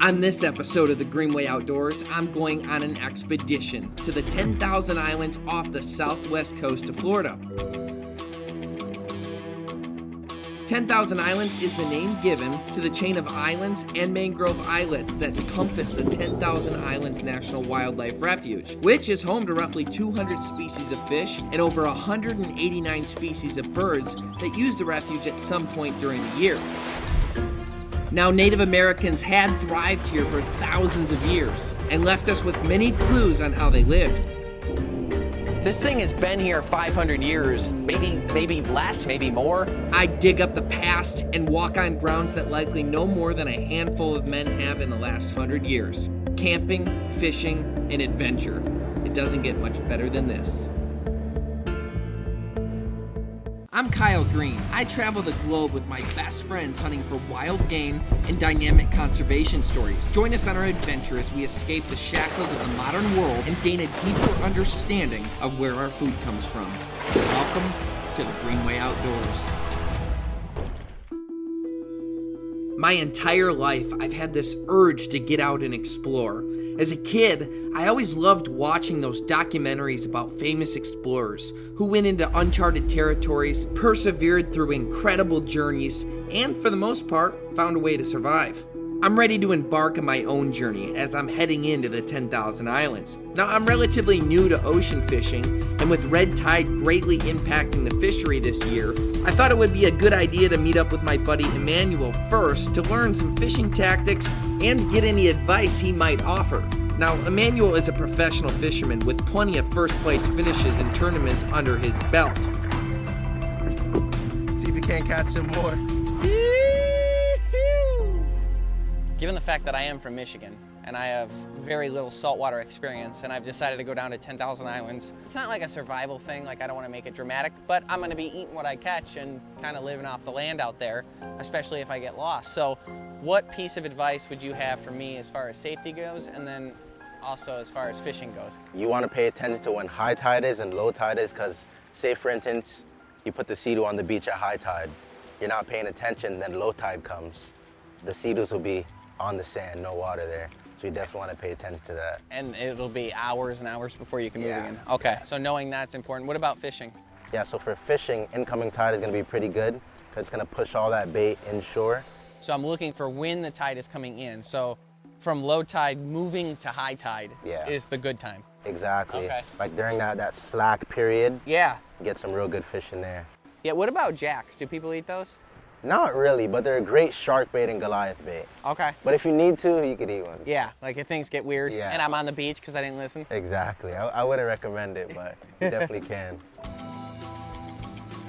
On this episode of the Greenway Outdoors, I'm going on an expedition to the 10,000 Islands off the southwest coast of Florida. 10,000 Islands is the name given to the chain of islands and mangrove islets that encompass the 10,000 Islands National Wildlife Refuge, which is home to roughly 200 species of fish and over 189 species of birds that use the refuge at some point during the year. Now, Native Americans had thrived here for thousands of years and left us with many clues on how they lived. This thing has been here 500 years, maybe less, maybe more. I dig up the past and walk on grounds that likely no more than a handful of men have in the last 100 years. Camping, fishing, and adventure. It doesn't get much better than this. I'm Kyle Green. I travel the globe with my best friends hunting for wild game and dynamic conservation stories. Join us on our adventure as we escape the shackles of the modern world and gain a deeper understanding of where our food comes from. Welcome to the Greenway Outdoors. My entire life, I've had this urge to get out and explore. As a kid, I always loved watching those documentaries about famous explorers who went into uncharted territories, persevered through incredible journeys, and for the most part, found a way to survive. I'm ready to embark on my own journey as I'm heading into the 10,000 Islands. Now, I'm relatively new to ocean fishing, and with red tide greatly impacting the fishery this year, I thought it would be a good idea to meet up with my buddy Emmanuel first to learn some fishing tactics and get any advice he might offer. Now, Emmanuel is a professional fisherman with plenty of first place finishes in tournaments under his belt. See if you can't catch some more. Given the fact that I am from Michigan and I have very little saltwater experience and I've decided to go down to 10,000 Islands, it's not like a survival thing, like I don't want to make it dramatic, but I'm going to be eating what I catch and kind of living off the land out there, especially if I get lost. So what piece of advice would you have for me as far as safety goes and then also as far as fishing goes? You want to pay attention to when high tide is and low tide is, because say for instance, you put the sea-doo on the beach at high tide. You're not paying attention, then low tide comes. The sea-doos will be on the sand, no water there. So you definitely want to pay attention to that. And it'll be hours and hours before you can move again. Okay, so knowing that's important. What about fishing? Yeah, so for fishing, incoming tide is going to be pretty good because it's going to push all that bait inshore. So I'm looking for when the tide is coming in. So from low tide moving to high tide is the good time. Exactly. Okay. Like during that slack period, yeah, you get some real good fish in there. Yeah, what about jacks? Do people eat those? Not really, but they're a great shark bait and Goliath bait. Okay. But if you need to, you could eat one. Yeah, like if things get weird Yeah. and I'm on the beach because I didn't listen. Exactly. I wouldn't recommend it, but you definitely can.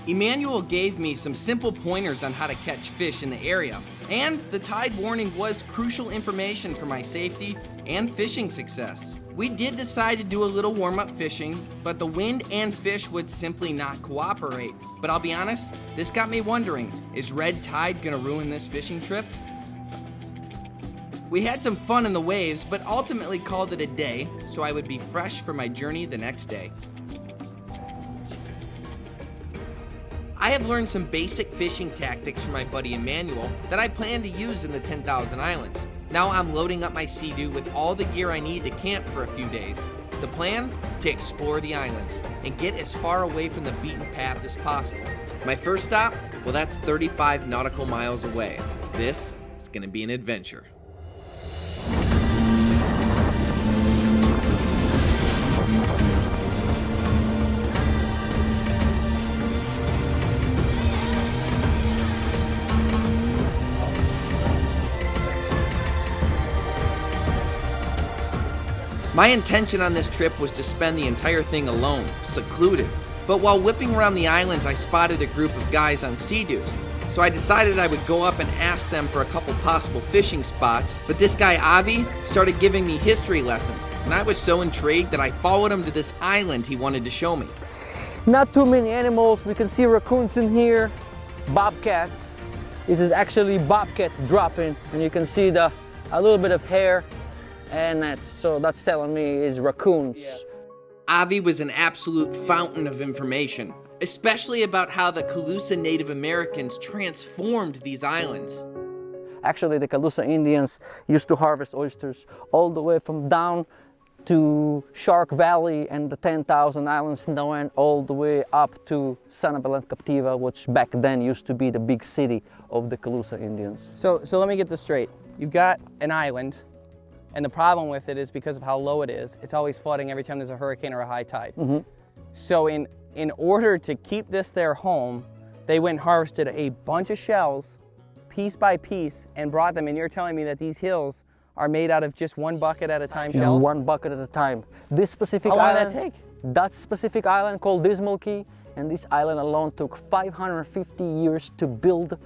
Emmanuel gave me some simple pointers on how to catch fish in the area, and the tide warning was crucial information for my safety and fishing success. We did decide to do a little warm-up fishing, but the wind and fish would simply not cooperate. But I'll be honest, this got me wondering, is red tide gonna ruin this fishing trip? We had some fun in the waves, but ultimately called it a day, so I would be fresh for my journey the next day. I have learned some basic fishing tactics from my buddy Emmanuel that I plan to use in the 10,000 Islands. Now I'm loading up my Sea-Doo with all the gear I need to camp for a few days. The plan? To explore the islands and get as far away from the beaten path as possible. My first stop? Well, that's 35 nautical miles away. This is gonna be an adventure. My intention on this trip was to spend the entire thing alone, secluded. But while whipping around the islands, I spotted a group of guys on Sea-Doos. So I decided I would go up and ask them for a couple possible fishing spots. But this guy, Avi, started giving me history lessons. And I was so intrigued that I followed him to this island he wanted to show me. Not too many animals. We can see raccoons in here, bobcats. This is actually bobcat dropping, and you can see a little bit of hair. And that's telling me is raccoons. Yeah. Avi was an absolute fountain of information, especially about how the Calusa Native Americans transformed these islands. Actually, the Calusa Indians used to harvest oysters all the way from down to Shark Valley and the 10,000 Islands, and went all the way up to San Abel and Captiva, which back then used to be the big city of the Calusa Indians. So let me get this straight. You've got an island, and the problem with it is because of how low it is, it's always flooding every time there's a hurricane or a high tide. So in order to keep this their home, they went and harvested a bunch of shells, piece by piece, and brought them. And you're telling me that these hills are made out of just one bucket at a time shells? One bucket at a time. This specific How long island, did that take? that specific island called Dismal Key, and this island alone took 550 years to build,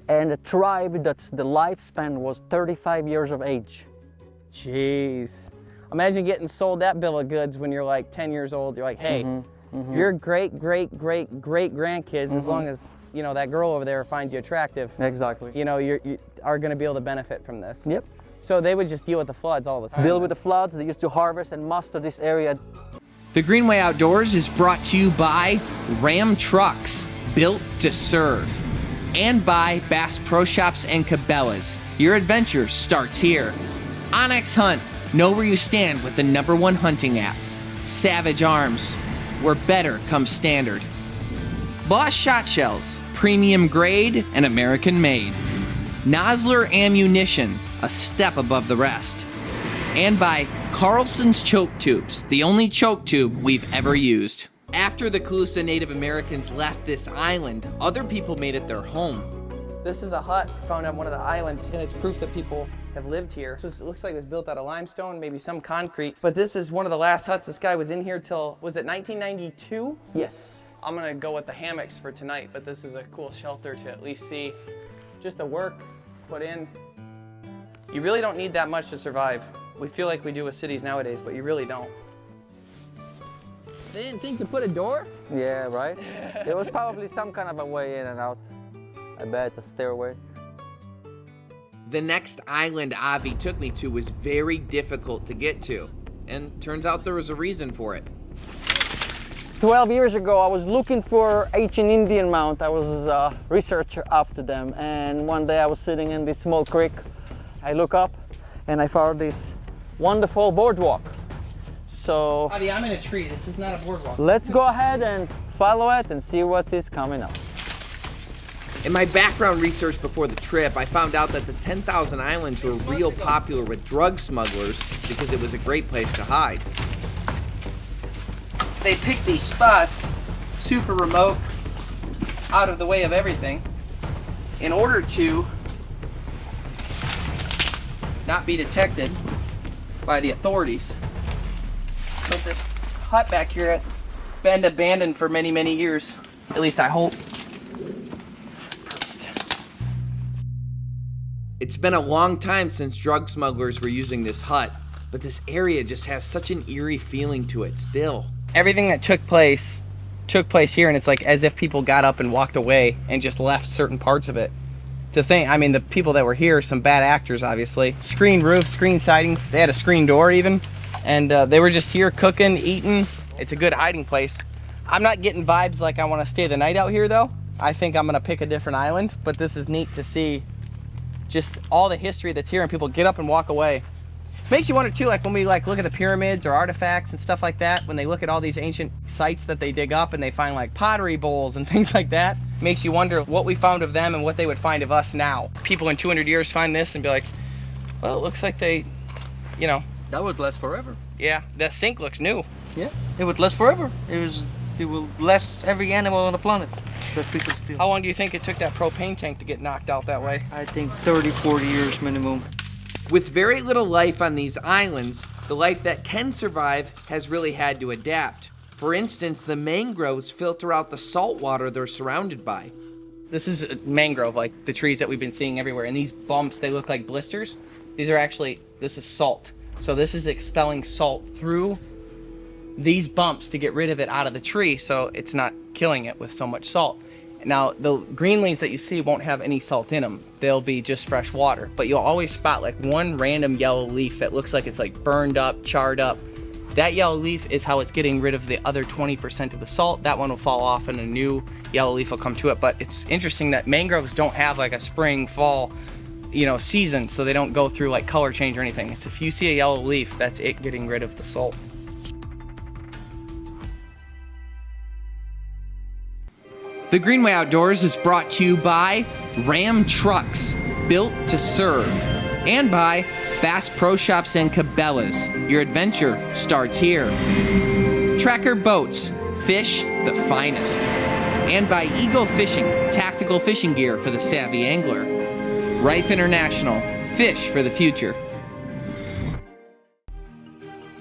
and a tribe that's the lifespan was 35 years of age. Jeez. Imagine getting sold that bill of goods when you're like 10 years old. You're like, hey, your great, great, great, great grandkids, as long as, you know, that girl over there finds you attractive, Exactly. you know, you are going to be able to benefit from this. Yep. So they would just deal with the floods all the time. Deal with the floods. They used to harvest and muster this area. The Greenway Outdoors is brought to you by Ram Trucks, built to serve, and by Bass Pro Shops and Cabela's. Your adventure starts here. Onyx Hunt, know where you stand with the #1 hunting app. Savage Arms, where better comes standard. Boss Shot Shells, premium grade and American made. Nosler Ammunition, a step above the rest. And by Carlson's Choke Tubes, the only choke tube we've ever used. After the Calusa Native Americans left this island, other people made it their home. This is a hut found on one of the islands, and it's proof that people have lived here. So it looks like it was built out of limestone, maybe some concrete. But this is one of the last huts. This guy was in here till, was it 1992? Yes. I'm gonna go with the hammocks for tonight, but this is a cool shelter to at least see just the work put in. You really don't need that much to survive. We feel like we do with cities nowadays, but you really don't. They didn't think to put a door? Yeah, right? There was probably some kind of a way in and out. I bet, a stairway. The next island Avi took me to was very difficult to get to, and turns out there was a reason for it. 12 years ago, I was looking for ancient Indian mount. I was a researcher after them, and one day I was sitting in this small creek. I look up and I found this wonderful boardwalk. So Avi, I'm in a tree. This is not a boardwalk. let's go ahead and follow it and see what is coming up. In my background research before the trip, I found out that the 10,000 Islands were real popular with drug smugglers because it was a great place to hide. They pick these spots, super remote, out of the way of everything, in order to not be detected by the authorities. But this hut back here has been abandoned for many, many years. At least I hope. It's been a long time since drug smugglers were using this hut, but this area just has such an eerie feeling to it still. Everything that took place here, and it's like as if people got up and walked away and just left certain parts of it. To think, I mean, the people that were here, some bad actors, obviously. Screen roof, screen sidings, they had a screen door even. And they were just here cooking, eating. It's a good hiding place. I'm not getting vibes like I want to stay the night out here though. I think I'm gonna pick a different island, but this is neat to see just all the history that's here and people get up and walk away. Makes you wonder too, like when we like look at the pyramids or artifacts and stuff like that, when they look at all these ancient sites that they dig up and they find like pottery bowls and things like that, makes you wonder what we found of them and what they would find of us now. People in 200 years find this and be like, well, it looks like they, you know. That would last forever. Yeah, that sink looks new. Yeah, it would last forever. It will last every animal on the planet. That piece of steel. How long do you think it took that propane tank to get knocked out that way? I think 30, 40 years minimum. With very little life on these islands, the life that can survive has really had to adapt. For instance, the mangroves filter out the salt water they're surrounded by. This is a mangrove, like the trees that we've been seeing everywhere, and these bumps, they look like blisters. These are actually, this is salt. So this is expelling salt through these bumps to get rid of it out of the tree, so it's not killing it with so much salt. Now, the green leaves that you see won't have any salt in them. They'll be just fresh water. But you'll always spot like one random yellow leaf that looks like it's like burned up, charred up. That yellow leaf is how it's getting rid of the other 20% of the salt. That one will fall off and a new yellow leaf will come to it. But it's interesting that mangroves don't have like a spring, fall seasoned, so they don't go through like color change or anything. It's if you see a yellow leaf, that's it getting rid of the salt. The Greenway Outdoors is brought to you by Ram Trucks, built to serve, and by Bass Pro Shops and Cabela's. Your adventure starts here. Tracker Boats, fish the finest. And by Eagle Fishing, tactical fishing gear for the savvy angler. Rife International, fish for the future.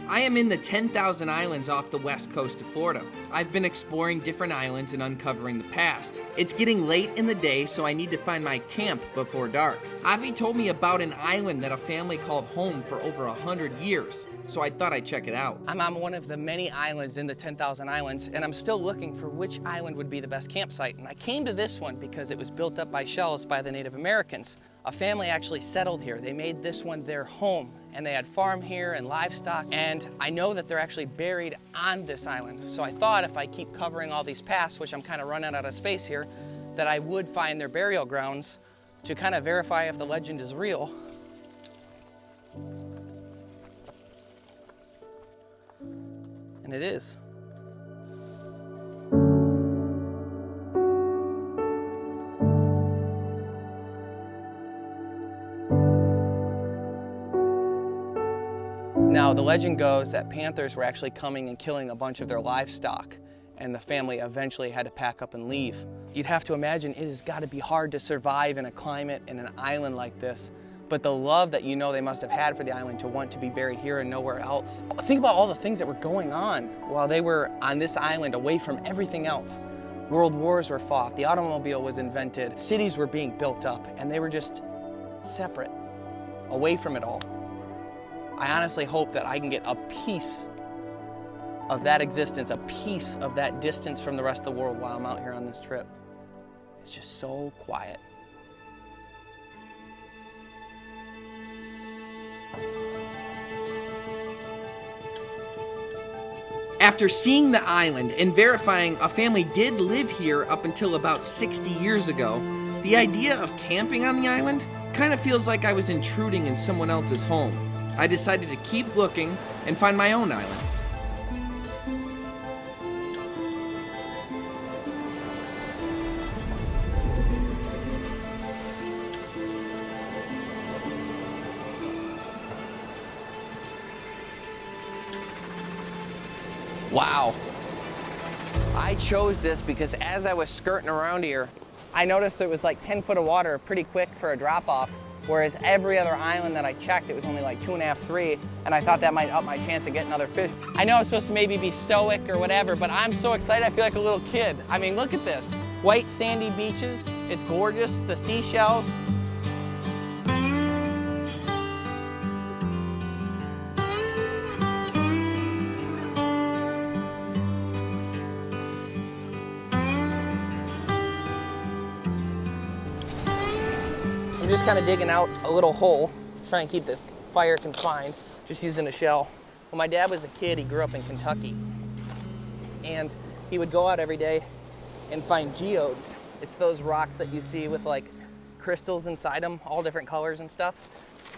I am in the 10,000 Islands off the west coast of Florida. I've been exploring different islands and uncovering the past. It's getting late in the day, so I need to find my camp before dark. Avi told me about an island that a family called home for over 100 years, so I thought I'd check it out. I'm on one of the many islands in the 10,000 Islands, and I'm still looking for which island would be the best campsite. And I came to this one because it was built up by shells by the Native Americans. A family actually settled here. They made this one their home, and they had farm here and livestock, and I know that they're actually buried on this island. So I thought if I keep covering all these paths, which I'm kind of running out of space here, that I would find their burial grounds to kind of verify if the legend is real. And it is. Now, the legend goes that panthers were actually coming and killing a bunch of their livestock, and the family eventually had to pack up and leave. You'd have to imagine it has got to be hard to survive in a climate in an island like this, but the love that they must have had for the island to want to be buried here and nowhere else. Think about all the things that were going on while they were on this island away from everything else. World wars were fought, the automobile was invented, cities were being built up, and they were just separate, away from it all. I honestly hope that I can get a piece of that existence, a piece of that distance from the rest of the world while I'm out here on this trip. It's just so quiet. After seeing the island and verifying a family did live here up until about 60 years ago, the idea of camping on the island kind of feels like I was intruding in someone else's home. I decided to keep looking and find my own island. Wow. I chose this because as I was skirting around here, I noticed there was like 10 foot of water pretty quick for a drop off, whereas every other island that I checked, it was only like 2.5, 3, and I thought that might up my chance of getting other fish. I know I'm supposed to maybe be stoic or whatever, but I'm so excited I feel like a little kid. I mean, look at this. White sandy beaches, it's gorgeous, the seashells. I'm just kind of digging out a little hole, trying to keep the fire confined, just using a shell. When my dad was a kid, he grew up in Kentucky, and he would go out every day and find geodes. It's those rocks that you see with like crystals inside them, all different colors and stuff.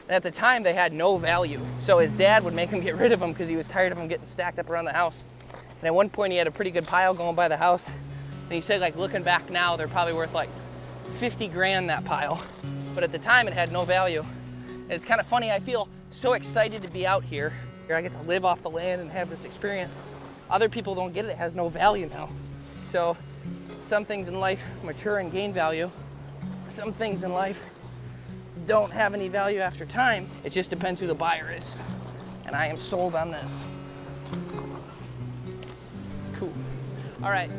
And at the time, they had no value. So his dad would make him get rid of them because he was tired of them getting stacked up around the house. And at one point, he had a pretty good pile going by the house. And he said, like, looking back now, they're probably worth like 50 grand, that pile. But at the time, it had no value. And it's kind of funny, I feel so excited to be out here. I get to live off the land and have this experience. Other people don't get it, it has no value now. So some things in life mature and gain value. Some things in life don't have any value after time. It just depends who the buyer is. And I am sold on this. Cool. All right.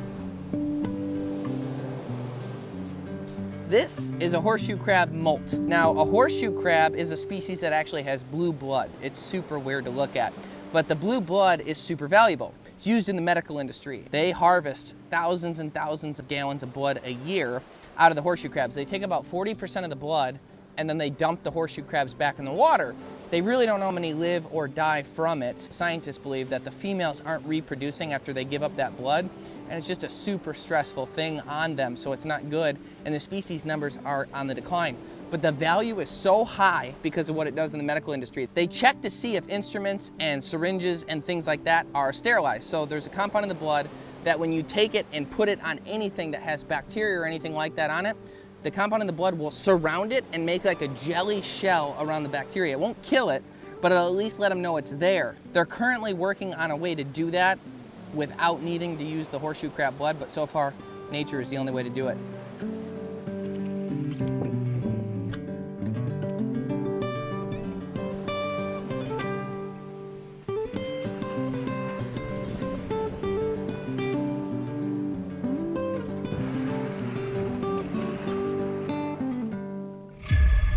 This is a horseshoe crab molt. Now, a horseshoe crab is a species that actually has blue blood. It's super weird to look at, but the blue blood is super valuable. It's used in the medical industry. They harvest thousands and thousands of gallons of blood a year out of the horseshoe crabs. They take about 40% of the blood, and then they dump the horseshoe crabs back in the water. They really don't know how many live or die from it. Scientists believe that the females aren't reproducing after they give up that blood, and it's just a super stressful thing on them, so it's not good, and the species numbers are on the decline. but the value is so high because of what it does in the medical industry. They check to see if instruments and syringes and things like that are sterilized. So there's a compound in the blood that when you take it and put it on anything that has bacteria or anything like that on it, the compound in the blood will surround it and make like a jelly shell around the bacteria. It won't kill it, but it'll at least let them know it's there. They're currently working on a way to do that without needing to use the horseshoe crab blood, but so far, nature is the only way to do it.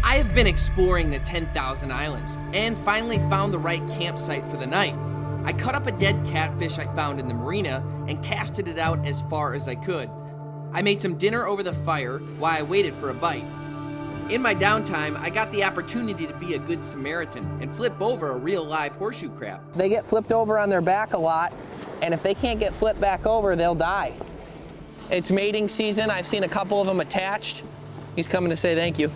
I have been exploring the 10,000 Islands and finally found the right campsite for the night. I cut up a dead catfish I found in the marina and casted it out as far as I could. I made some dinner over the fire while I waited for a bite. In my downtime, I got the opportunity to be a good Samaritan and flip over a real live horseshoe crab. They get flipped over on their back a lot, and if they can't get flipped back over, they'll die. It's mating season. I've seen a couple of them attached. He's coming to say thank you.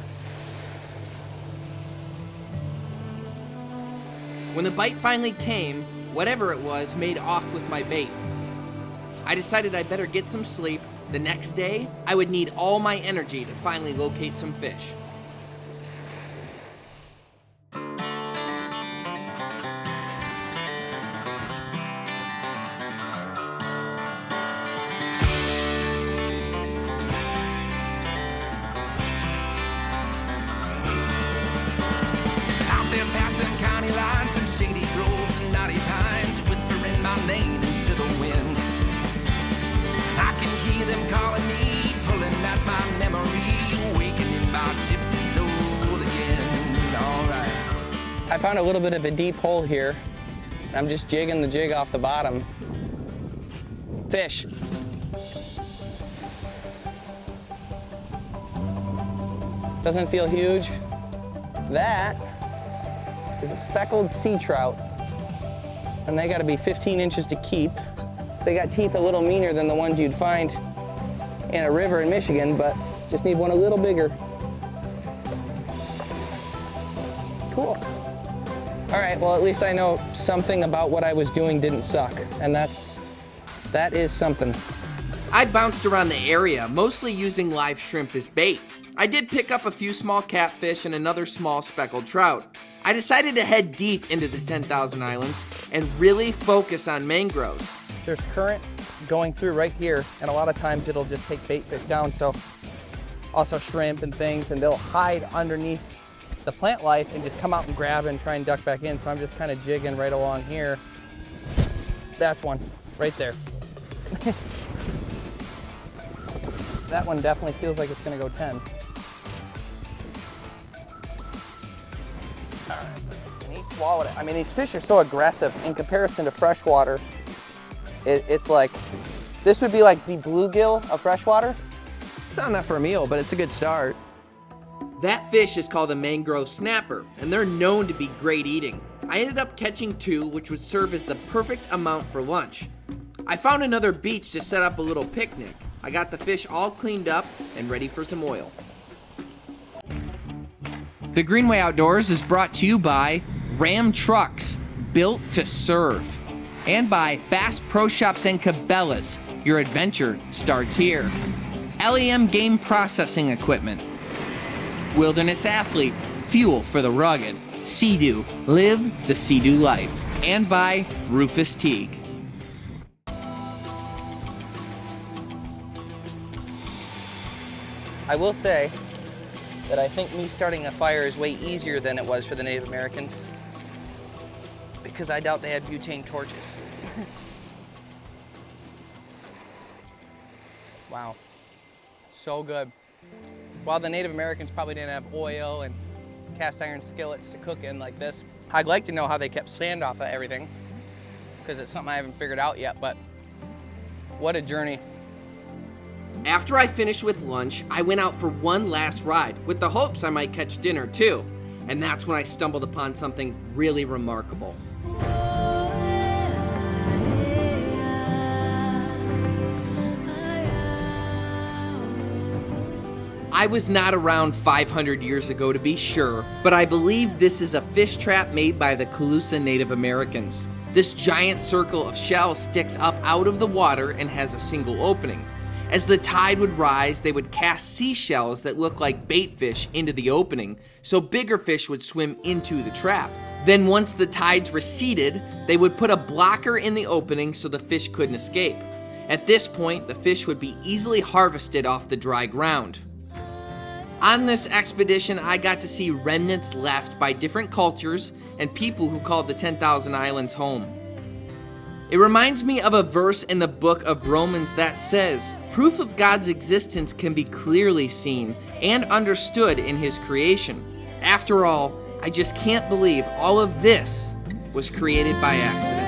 When the bite finally came, whatever it was made off with my bait. I decided I'd better get some sleep. The next day, I would need all my energy to finally locate some fish. Out there past them county lines, them shady groves and knotty pines, whispering my name into the wind. I can hear them calling me, pulling at my memory, awakening my gypsy soul again. All right. I found a little bit of a deep hole here. I'm just jigging the jig off the bottom. Fish. Doesn't feel huge. That is a speckled sea trout. And they gotta be 15 inches to keep. They got teeth a little meaner than the ones you'd find in a river in Michigan, but just need one a little bigger. Cool. All right, well, at least I know something about what I was doing didn't suck, and that is something. I bounced around the area, mostly using live shrimp as bait. I did pick up a few small catfish and another small speckled trout. I decided to head deep into the 10,000 Islands and really focus on mangroves. There's current going through right here, and a lot of times it'll just take bait fish down, so also shrimp and things, and they'll hide underneath the plant life and just come out and grab and try and duck back in. So I'm just kind of jigging right along here. That's one right there. That one definitely feels like it's gonna go 10. All right, and he swallowed it. I mean, these fish are so aggressive in comparison to freshwater. It's like, this would be like the bluegill of freshwater. It's not enough for a meal, but it's a good start. That fish is called a mangrove snapper, and they're known to be great eating. I ended up catching 2, which would serve as the perfect amount for lunch. I found another beach to set up a little picnic. I got the fish all cleaned up and ready for some oil. The Greenway Outdoors is brought to you by Ram Trucks, built to serve, and by Bass Pro Shops and Cabela's. Your adventure starts here. LEM Game Processing Equipment. Wilderness Athlete, fuel for the rugged. Sea-Doo, live the Sea-Doo life. And by Rufus Teague. I will say that I think me starting a fire is way easier than it was for the Native Americans, because I doubt they had butane torches. Wow, so good. While the Native Americans probably didn't have oil and cast iron skillets to cook in like this, I'd like to know how they kept sand off of everything, because it's something I haven't figured out yet, but what a journey. After I finished with lunch, I went out for one last ride with the hopes I might catch dinner too. And that's when I stumbled upon something really remarkable. I was not around 500 years ago to be sure, but I believe this is a fish trap made by the Calusa Native Americans. This giant circle of shell sticks up out of the water and has a single opening. As the tide would rise, they would cast seashells that look like bait fish into the opening, so bigger fish would swim into the trap. Then once the tides receded, they would put a blocker in the opening so the fish couldn't escape. At this point, the fish would be easily harvested off the dry ground. On this expedition, I got to see remnants left by different cultures and people who called the 10,000 Islands home. It reminds me of a verse in the book of Romans that says, "Proof of God's existence can be clearly seen and understood in His creation." After all, I just can't believe all of this was created by accident.